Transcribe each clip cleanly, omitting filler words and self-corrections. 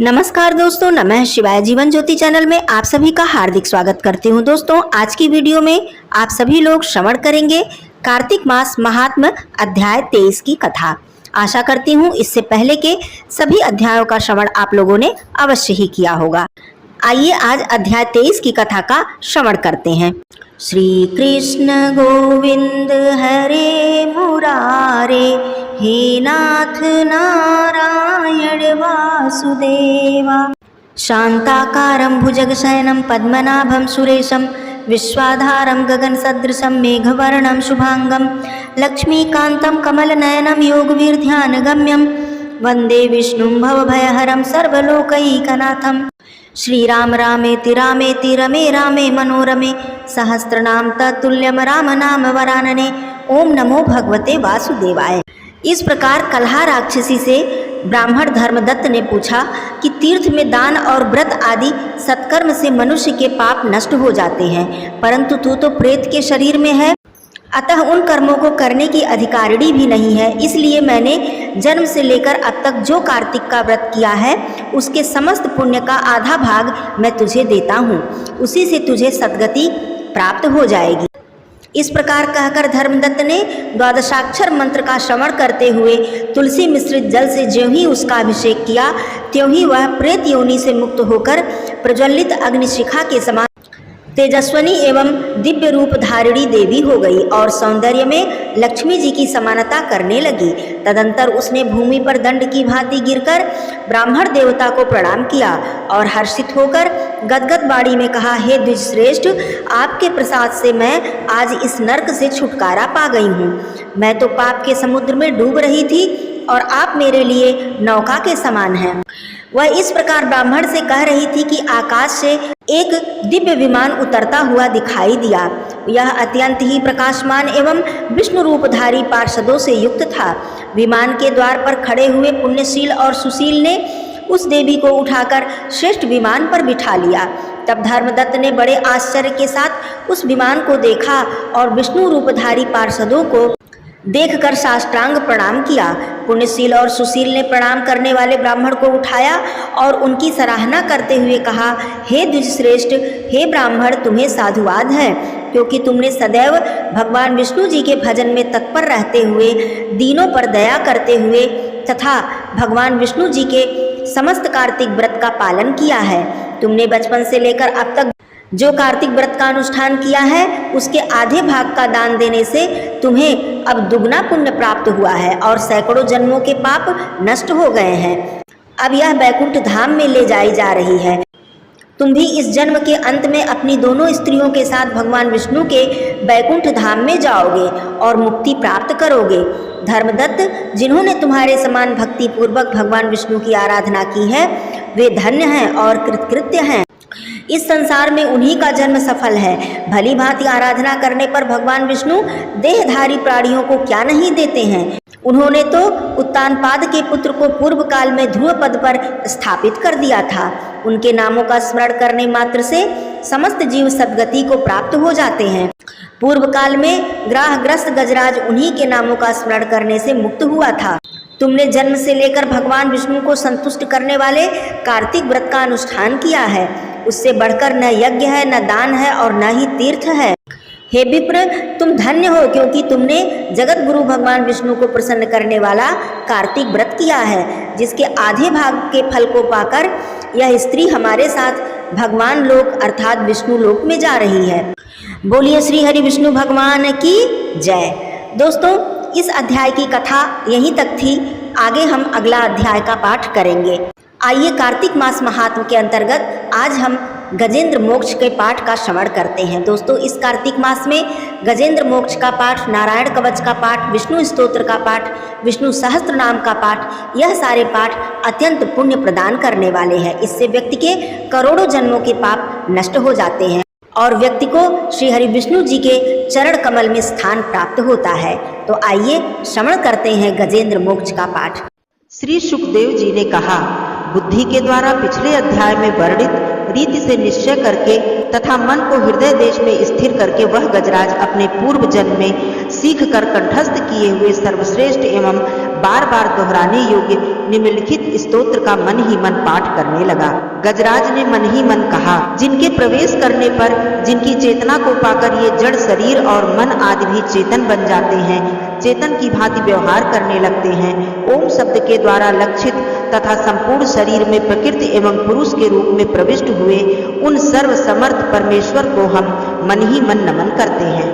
नमस्कार दोस्तों, नमः शिवाय। जीवन ज्योति चैनल में आप सभी का हार्दिक स्वागत करती हूं। दोस्तों, आज की वीडियो में आप सभी लोग श्रवण करेंगे कार्तिक मास महात्म्य अध्याय 23 की कथा। आशा करती हूं इससे पहले के सभी अध्यायों का श्रवण आप लोगों ने अवश्य ही किया होगा। आइए आज अध्याय 23 की कथा का श्रवण करते हैं। श्री कृष्ण गोविंद हरे मुरारे, हे नाथ नारायण वासुदेवा। शांताकारं भुजगशयनं पद्मनाभं सुरेशं, विश्वाधारं गगनसदृशं मेघवर्णं शुभांगं, लक्ष्मीकान्तं कमलनयनं योगवीर्ध्यानगम्यं, वन्दे विष्णुं भवभयहरं सर्वलोकैकनाथं। श्रीराम रामेति रामेति रमे रामे मनोरमे, सहस्रनाम तत्तुल्यम राम नाम वरानने। ओम नमो भगवते वासुदेवाय। इस प्रकार कलहा राक्षसी से ब्राह्मण धर्मदत्त ने पूछा कि तीर्थ में दान और व्रत आदि सत्कर्म से मनुष्य के पाप नष्ट हो जाते हैं, परंतु तू तो प्रेत के शरीर में है, अतः उन कर्मों को करने की अधिकारिणी भी नहीं है। इसलिए मैंने जन्म से लेकर अब तक जो कार्तिक का व्रत किया है उसके समस्त पुण्य का आधा भाग मैं तुझे देता हूँ, उसी से तुझे सद्गति प्राप्त हो जाएगी। इस प्रकार कहकर धर्मदत्त ने द्वादशाक्षर मंत्र का श्रवण करते हुए तुलसी मिश्रित जल से ज्यों ही उसका अभिषेक किया, त्यों ही वह प्रेत योनि से मुक्त होकर प्रज्वलित अग्निशिखा के समान तेजस्वनी एवं दिव्य रूप धारिणी देवी हो गई और सौंदर्य में लक्ष्मी जी की समानता करने लगी। तदंतर उसने भूमि पर दंड की भांति गिरकर ब्राह्मण देवता को प्रणाम किया और हर्षित होकर गदगद वाणी में कहा, हे द्विजश्रेष्ठ, आपके प्रसाद से मैं आज इस नरक से छुटकारा पा गई हूँ। मैं तो पाप के समुद्र में डूब रही थी और आप मेरे लिए नौका के समान हैं। वह इस प्रकार ब्राह्मण से कह रही थी कि आकाश से एक दिव्य विमान उतरता हुआ दिखाई दिया। यह अत्यंत ही प्रकाशमान एवं विष्णु रूपधारी पार्षदों से युक्त था। विमान के द्वार पर खड़े हुए पुण्यशील और सुशील ने उस देवी को उठाकर श्रेष्ठ विमान पर बिठा लिया। तब धर्मदत्त ने बड़े आश्चर्य के साथ उस विमान को देखा और विष्णु रूपधारी पार्षदों को देखकर साष्टांग प्रणाम किया। पुण्यशील और सुशील ने प्रणाम करने वाले ब्राह्मण को उठाया और उनकी सराहना करते हुए कहा, हे द्विजश्रेष्ठ, हे ब्राह्मण, तुम्हें साधुवाद है, क्योंकि तुमने सदैव भगवान विष्णु जी के भजन में तत्पर रहते हुए, दीनों पर दया करते हुए तथा भगवान विष्णु जी के समस्त कार्तिक व्रत का पालन किया है। तुमने बचपन से लेकर अब तक जो कार्तिक व्रत का अनुष्ठान किया है उसके आधे भाग का दान देने से तुम्हें अब दुगना पुण्य प्राप्त हुआ है और सैकड़ों जन्मों के पाप नष्ट हो गए हैं। अब यह बैकुंठ धाम में ले जाई जा रही है। तुम भी इस जन्म के अंत में अपनी दोनों स्त्रियों के साथ भगवान विष्णु के बैकुंठ धाम में जाओगे और मुक्ति प्राप्त करोगे। धर्मदत्त, जिन्होंने तुम्हारे समान भक्ति पूर्वक भगवान विष्णु की आराधना की है वे धन्य हैं और कृतकृत्य हैं। इस संसार में उन्हीं का जन्म सफल है। भली भांति आराधना करने पर भगवान विष्णु देहधारी प्राणियों को क्या नहीं देते हैं। उन्होंने तो उत्तानपाद के पुत्र को पूर्व काल में ध्रुव पद पर स्थापित कर दिया था। उनके नामों का स्मरण करने मात्र से समस्त जीव सद्गति को प्राप्त हो जाते हैं। पूर्व काल में ग्राहग्रस्त गजराज उन्हीं के नामों का स्मरण करने से मुक्त हुआ था। तुमने जन्म से लेकर भगवान विष्णु को संतुष्ट करने वाले कार्तिक व्रत का अनुष्ठान किया है। उससे बढ़कर न यज्ञ है, न दान है और न ही तीर्थ है। हे विप्र, तुम धन्य हो, क्योंकि तुमने जगत गुरु भगवान विष्णु को प्रसन्न करने वाला कार्तिक व्रत किया है, जिसके आधे भाग के फल को पाकर यह स्त्री हमारे साथ भगवान लोक अर्थात विष्णु लोक में जा रही है। बोलिए श्री हरि विष्णु भगवान की जय। दोस्तों, इस अध्याय की कथा यहीं तक थी। आगे हम अगला अध्याय का पाठ करेंगे। आइए कार्तिक मास महात्म्य के अंतर्गत आज हम गजेंद्र मोक्ष के पाठ का श्रवण करते हैं। दोस्तों, इस कार्तिक मास में गजेंद्र मोक्ष का पाठ, नारायण कवच का पाठ, विष्णु स्तोत्र का पाठ, विष्णु सहस्त्र नाम का पाठ, यह सारे पाठ अत्यंत पुण्य प्रदान करने वाले हैं। इससे व्यक्ति के करोड़ों जन्मों के पाप नष्ट हो जाते हैं और व्यक्ति को श्री हरि विष्णु जी के चरण कमल में स्थान प्राप्त होता है। तो आइए श्रवण करते हैं गजेंद्र मोक्ष का पाठ। श्री सुखदेव जी ने कहा, बुद्धि के द्वारा पिछले अध्याय में वर्णित रीति से निश्चय करके तथा मन को हृदय देश में स्थिर करके वह गजराज अपने पूर्व जन्म में सीख कर कंठस्थ किए हुए सर्वश्रेष्ठ एवं बार बार दोहराने योग्य निम्नलिखित स्तोत्र का मन ही मन पाठ करने लगा। गजराज ने मन ही मन कहा, जिनके प्रवेश करने पर जिनकी चेतना को पाकर ये जड़ शरीर और मन आदि भी चेतन बन जाते हैं, चेतन की भांति व्यवहार करने लगते हैं, ओम शब्द के द्वारा लक्षित तथा संपूर्ण शरीर में प्रकृति एवं पुरुष के रूप में प्रविष्ट हुए उन सर्व समर्थ परमेश्वर को हम मन ही मन नमन करते हैं।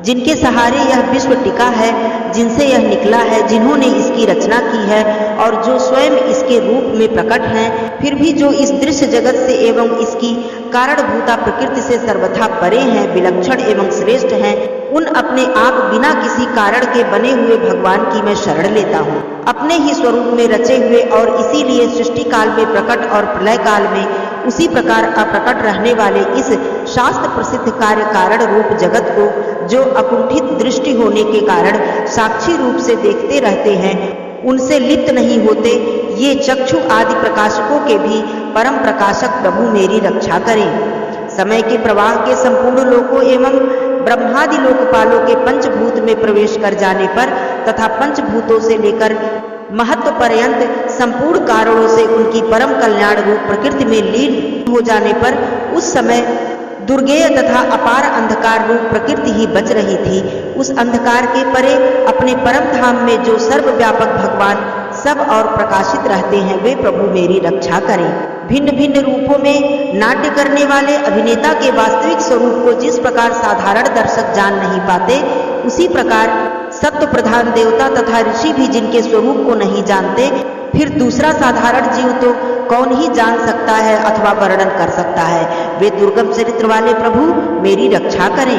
जिनके सहारे यह विश्व टिका है, जिनसे यह निकला है, जिन्होंने इसकी रचना की है और जो स्वयं इसके रूप में प्रकट हैं, फिर भी जो इस दृश्य जगत से एवं इसकी कारणभूता प्रकृति से सर्वथा परे हैं, विलक्षण एवं श्रेष्ठ हैं, उन अपने आप बिना किसी कारण के बने हुए भगवान की मैं शरण लेता हूँ। अपने ही स्वरूप में रचे हुए और इसीलिए सृष्टि काल में प्रकट और प्रलय काल में उसी प्रकार अप्रकट रहने वाले इस शास्त्र प्रसिद्ध कार्य कारण रूप जगत को जो अकुंठित दृष्टि होने के कारण साक्षी रूप से देखते रहते हैं, उनसे लिप्त नहीं होते, ये चक्षु आदि प्रकाशकों के भी परम प्रकाशक प्रभु मेरी रक्षा करें। समय के प्रवाह के संपूर्ण लोकों एवं ब्रह्मादि लोकपालों के पंचभूत में प्रवेश कर जाने पर तथा पंचभूतों से लेकर महत्व पर्यंत संपूर्ण कारणों से उनकी परम कल्याण रूप प्रकृति में लीन हो जाने पर उस समय दुर्गेय तथा अपार अंधकार रूप प्रकृति ही बच रही थी। उस अंधकार के परे अपने परम धाम में जो सर्वव्यापक भगवान सब और प्रकाशित रहते हैं, वे प्रभु मेरी रक्षा करें। भिन्न भिन्न रूपों में नाट्य करने वाले अभिनेता के वास्तविक स्वरूप को जिस प्रकार साधारण दर्शक जान नहीं पाते, उसी प्रकार सत्व प्रधान देवता तथा ऋषि भी जिनके स्वरूप को नहीं जानते, फिर दूसरा साधारण जीव तो कौन ही जान सकता है अथवा वर्णन कर सकता है। वे दुर्गम चरित्र वाले प्रभु मेरी रक्षा करें।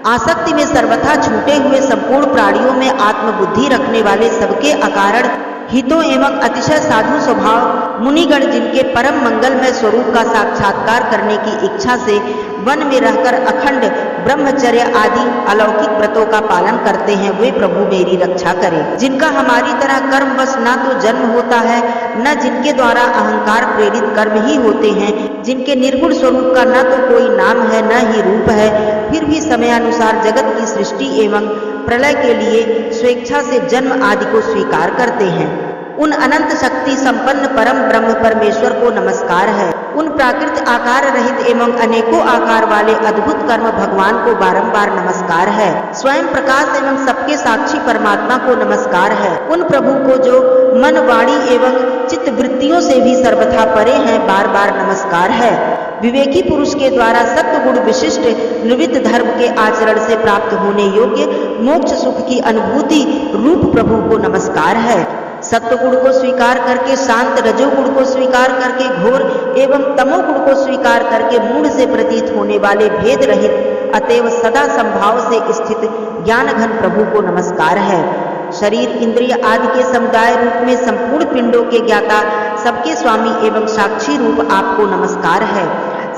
आसक्ति में सर्वथा छूटे हुए संपूर्ण प्राणियों में आत्मबुद्धि रखने वाले सबके अकारण हितों एवं अतिशय साधु स्वभाव मुनिगण जिनके परम मंगलमय स्वरूप का साक्षात्कार करने की इच्छा से वन में रहकर अखंड ब्रह्मचर्य आदि अलौकिक व्रतों का पालन करते हैं, वे प्रभु मेरी रक्षा करें। जिनका हमारी तरह कर्मवश न तो जन्म होता है, न जिनके द्वारा अहंकार प्रेरित कर्म ही होते हैं, जिनके निर्गुण स्वरूप का न तो कोई नाम है न ही रूप है, फिर भी समयानुसार जगत की सृष्टि एवं प्रलय के लिए स्वेच्छा से जन्म आदि को स्वीकार करते हैं, उन अनंत शक्ति संपन्न परम ब्रह्म परमेश्वर को नमस्कार है। उन प्राकृत आकार रहित एवं अनेकों आकार वाले अद्भुत कर्म भगवान को बारंबार नमस्कार है। स्वयं प्रकाश एवं सबके साक्षी परमात्मा को नमस्कार है। उन प्रभु को जो मन वाणी एवं चित्त वृत्तियों से भी सर्वथा परे हैं, बार बार नमस्कार है। विवेकी पुरुष के द्वारा सत्व गुण विशिष्ट निवृत्त धर्म के आचरण से प्राप्त होने योग्य मोक्ष सुख की अनुभूति रूप प्रभु को नमस्कार है। सत्वगुण को स्वीकार करके शांत, रजोगुण को स्वीकार करके घोर एवं तमोगुण को स्वीकार करके मूढ़ से प्रतीत होने वाले भेद रहित अतएव सदा संभाव से स्थित ज्ञान घन प्रभु को नमस्कार है। शरीर इंद्रिय आदि के समुदाय रूप में संपूर्ण पिंडों के ज्ञाता, सबके स्वामी एवं साक्षी रूप आपको नमस्कार है।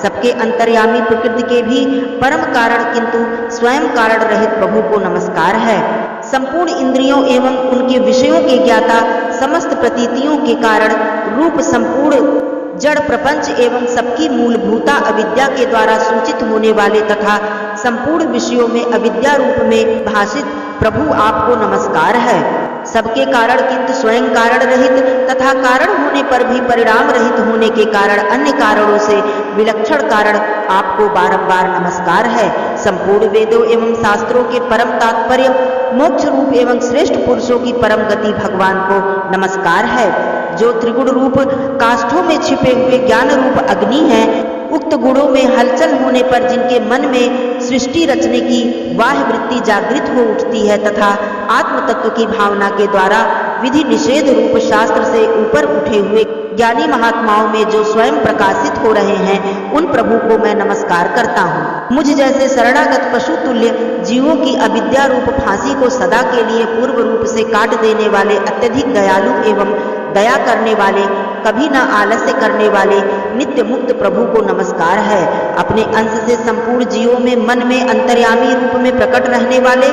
सबके अंतर्यामी प्रकृति के भी परम कारण किंतु स्वयं कारण रहित प्रभु को नमस्कार है। संपूर्ण इंद्रियों एवं उनके विषयों के ज्ञाता, समस्त प्रतीतियों के कारण रूप संपूर्ण जड़ प्रपंच एवं सबकी मूलभूता अविद्या के द्वारा सूचित होने वाले तथा संपूर्ण विषयों में अविद्या रूप में भाषित प्रभु आपको नमस्कार है। सबके कारण किंतु स्वयं कारण रहित तथा कारण होने पर भी परिणाम रहित होने के कारण अन्य कारणों से विलक्षण कारण आपको बारंबार नमस्कार है। संपूर्ण वेदों एवं शास्त्रों के परम तात्पर्य मोक्ष रूप एवं श्रेष्ठ पुरुषों की परम गति भगवान को नमस्कार है। जो त्रिगुण रूप काष्ठों में छिपे हुए ज्ञान रूप अग्नि है, उक्त गुणों में हलचल होने पर जिनके मन में सृष्टि रचने की वाह वृत्ति जागृत हो उठती है तथा आत्म तत्व की भावना के द्वारा विधि निषेध रूप शास्त्र से ऊपर उठे हुए ज्ञानी महात्माओं में जो स्वयं प्रकाशित हो रहे हैं, उन प्रभु को मैं नमस्कार करता हूँ। मुझ जैसे शरणागत पशु तुल्य जीवों की अविद्या रूप फांसी को सदा के लिए पूर्व रूप से काट देने वाले अत्यधिक दयालु एवं दया करने वाले, कभी न आलस्य करने वाले नित्य मुक्त प्रभु को नमस्कार है। अपने अंश से संपूर्ण जीवों में मन में अंतर्यामी रूप में प्रकट रहने वाले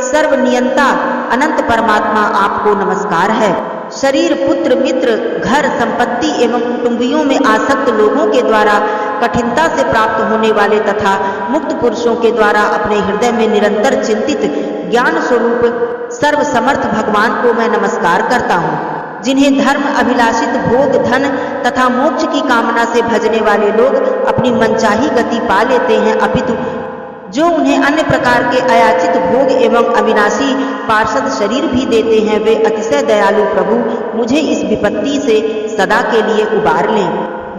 सर्वनियंता अनंत परमात्मा आपको नमस्कार है। शरीर, पुत्र, मित्र, घर, संपत्ति एवं कुटुंबियों में आसक्त लोगों के द्वारा कठिनता से प्राप्त होने वाले तथा मुक्त पुरुषों के द्वारा अपने हृदय में निरंतर चिंतित ज्ञान स्वरूप सर्वसमर्थ भगवान को मैं नमस्कार करता हूँ। जिन्हें धर्म अभिलाषित भोग, धन तथा मोक्ष की कामना से भजने वाले लोग अपनी मनचाही गति पा लेते हैं, अपितु जो उन्हें अन्य प्रकार के अयाचित भोग एवं अविनाशी पार्षद शरीर भी देते हैं, वे अतिशय दयालु प्रभु मुझे इस विपत्ति से सदा के लिए उबार लें।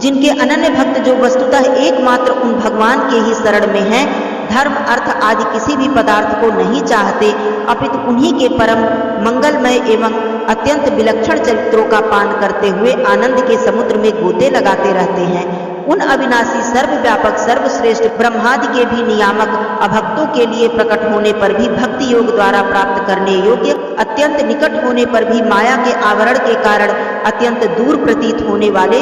जिनके अनन्य भक्त जो वस्तुतः एकमात्र उन भगवान के ही शरण में हैं, धर्म अर्थ आदि किसी भी पदार्थ को नहीं चाहते, अपितु उन्हीं के परम मंगलमय एवं अत्यंत विलक्षण चरित्रों का पान करते हुए आनंद के समुद्र में गोते लगाते रहते हैं, उन अविनाशी सर्वव्यापक सर्वश्रेष्ठ ब्रह्मादि के भी नियामक अभक्तों के लिए प्रकट होने पर भी भक्ति योग द्वारा प्राप्त करने योग्य, अत्यंत निकट होने पर भी माया के आवरण के कारण अत्यंत दूर प्रतीत होने वाले,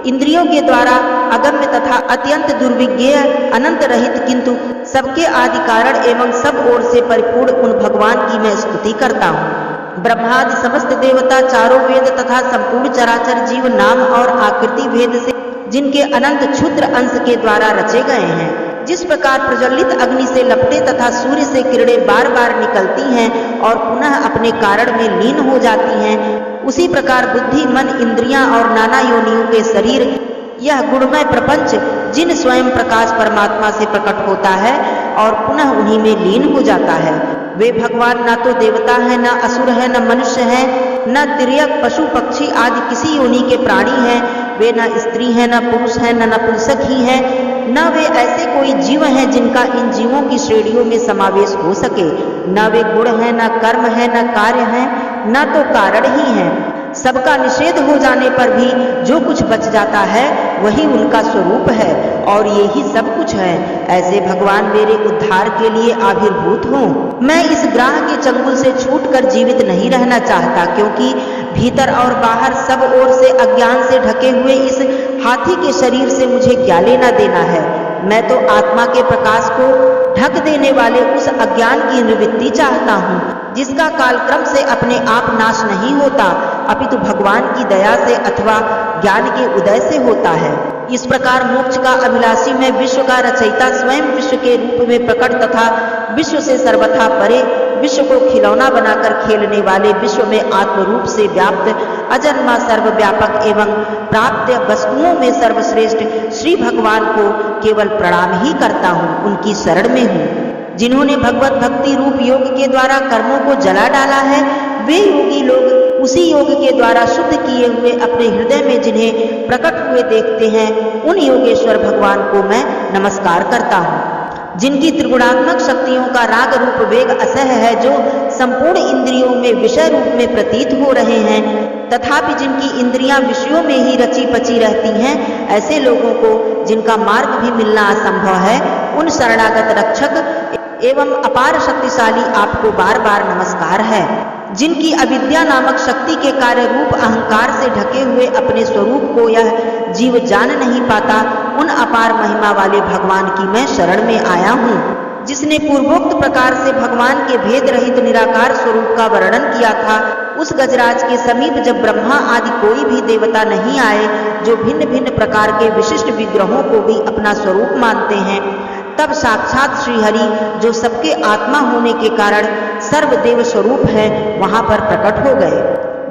इंद्रियों के द्वारा अगम्य तथा अत्यंत दुर्विज्ञेय, अनंत रहित किंतु सबके आदि कारण एवं सब ओर से परिपूर्ण उन भगवान की मैं स्तुति करता हूँ। ब्रह्मादि समस्त देवता, चारों वेद तथा संपूर्ण चराचर जीव नाम और आकृति भेद से जिनके अनंत क्षुद्र अंश के द्वारा रचे गए हैं, जिस प्रकार प्रज्वलित अग्नि से लपटे तथा सूर्य से किरणें बार बार निकलती हैं और पुनः अपने कारण में लीन हो जाती हैं, उसी प्रकार बुद्धि, मन, इंद्रियां और नाना योनियों के शरीर, यह गुणमय प्रपंच जिन स्वयं प्रकाश परमात्मा से प्रकट होता है और पुनः उन्हीं में लीन हो जाता है, वे भगवान न तो देवता हैं, न असुर हैं, न मनुष्य हैं, न तिर्यक, पशु, पक्षी आदि किसी योनि के प्राणी हैं, वे न स्त्री हैं, न पुरुष हैं, न नपुंसक ही हैं, न वे ऐसे कोई जीव हैं जिनका इन जीवों की श्रेणियों में समावेश हो सके, न वे गुण हैं, न कर्म है, न कार्य हैं, न तो कारण ही हैं। सबका निषेध हो जाने पर भी जो कुछ बच जाता है वही उनका स्वरूप है और ये ही सब कुछ है। ऐसे भगवान मेरे उद्धार के लिए आविर्भूत हों। मैं इस ग्राह के चंगुल से छूटकर जीवित नहीं रहना चाहता, क्योंकि भीतर और बाहर सब ओर से अज्ञान से ढके हुए इस हाथी के शरीर से मुझे क्या लेना देना है। मैं तो आत्मा के प्रकाश को ढक देने वाले उस अज्ञान की निवृत्ति चाहता हूँ, जिसका कालक्रम से अपने आप नाश नहीं होता, अपितु भगवान की दया से अथवा ज्ञान के उदय से होता है। इस प्रकार मोक्ष का अभिलाषी मैं विश्व का रचयिता स्वयं विश्व के रूप में प्रकट तथा विश्व से सर्वथा परे, विश्व को खिलौना बनाकर खेलने वाले, विश्व में आत्मरूप से व्याप्त, अजन्मा, सर्वव्यापक एवं प्राप्त वस्तुओं में सर्वश्रेष्ठ श्री भगवान को केवल प्रणाम ही करता हूँ, उनकी शरण में हूँ। जिन्होंने भगवत भक्ति रूप योग के द्वारा कर्मों को जला डाला है, वे योगी लोग उसी योग के द्वारा शुद्ध किए हुए अपने हृदय में जिन्हें प्रकट हुए देखते हैं, उन योगेश्वर भगवान को मैं नमस्कार करता हूँ। जिनकी त्रिगुणात्मक शक्तियों का राग रूप वेग असह है, जो संपूर्ण इंद्रियों में विषय रूप में प्रतीत हो रहे हैं, तथापि जिनकी इंद्रियां विषयों में ही रची पची रहती हैं, ऐसे लोगों को जिनका मार्ग भी मिलना असंभव है, उन शरणागत रक्षक एवं अपार शक्तिशाली आपको बार बार नमस्कार है। जिनकी अविद्या नामक शक्ति के कार्य रूप अहंकार से ढके हुए अपने स्वरूप को यह जीव जान नहीं पाता, उन अपार महिमा वाले भगवान की मैं शरण में आया हूँ। जिसने पूर्वोक्त प्रकार से भगवान के भेद रहित निराकार स्वरूप का वर्णन किया था, उस गजराज के समीप जब ब्रह्मा आदि कोई भी देवता नहीं आए, जो भिन्न भिन्न प्रकार के विशिष्ट विग्रहों को भी अपना स्वरूप मानते हैं, तब साक्षात श्रीहरि, जो सबके आत्मा होने के कारण सर्वदेव स्वरूप है, वहां पर प्रकट हो गए।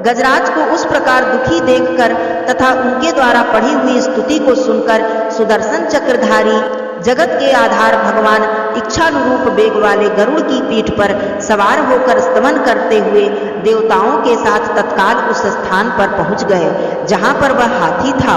गजराज को उस प्रकार दुखी देखकर तथा उनके द्वारा पढ़ी हुई स्तुति को सुनकर सुदर्शन चक्रधारी जगत के आधार भगवान इच्छानुरूप वेग वाले गरुड़ की पीठ पर सवार होकर स्तमन करते हुए देवताओं के साथ तत्काल उस स्थान पर पहुंच गए जहां पर वह हाथी था।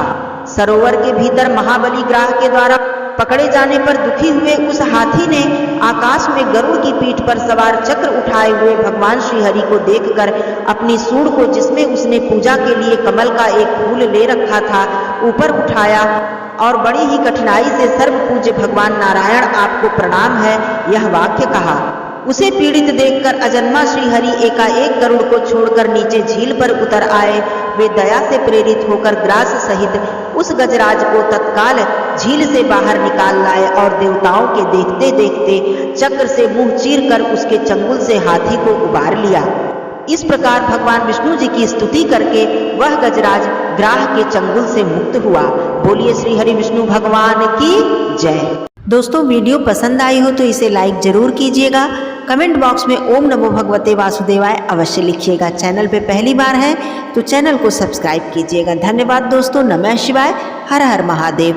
सरोवर के भीतर महाबली ग्राह के द्वारा पकड़े जाने पर दुखी हुए उस हाथी ने आकाश में गरुड़ की पीठ पर सवार चक्र उठाए हुए भगवान श्रीहरि को देखकर अपनी सूंड को, जिसमें उसने पूजा के लिए कमल का एक फूल ले रखा था, ऊपर उठाया और बड़ी ही कठिनाई से सर्व पूज्य भगवान नारायण आपको प्रणाम है, यह वाक्य कहा। उसे पीड़ित देखकर अजन्मा श्रीहरि एकाएक गरुड़ को छोड़कर नीचे झील पर उतर आए। वे दया से प्रेरित होकर ग्रास सहित उस गजराज को तत्काल झील से बाहर निकाल लाए और देवताओं के देखते देखते चक्र से मुंह चीर कर उसके चंगुल से हाथी को उबार लिया। इस प्रकार भगवान विष्णु जी की स्तुति करके वह गजराज ग्राह के चंगुल से मुक्त हुआ। बोलिए श्री हरि विष्णु भगवान की जय। दोस्तों वीडियो पसंद आई हो तो इसे लाइक जरूर कीजिएगा। कमेंट बॉक्स में ओम नमो भगवते वासुदेवाय अवश्य लिखिएगा। चैनल पे पहली बार है तो चैनल को सब्सक्राइब कीजिएगा। धन्यवाद दोस्तों। नमः शिवाय। हर हर महादेव।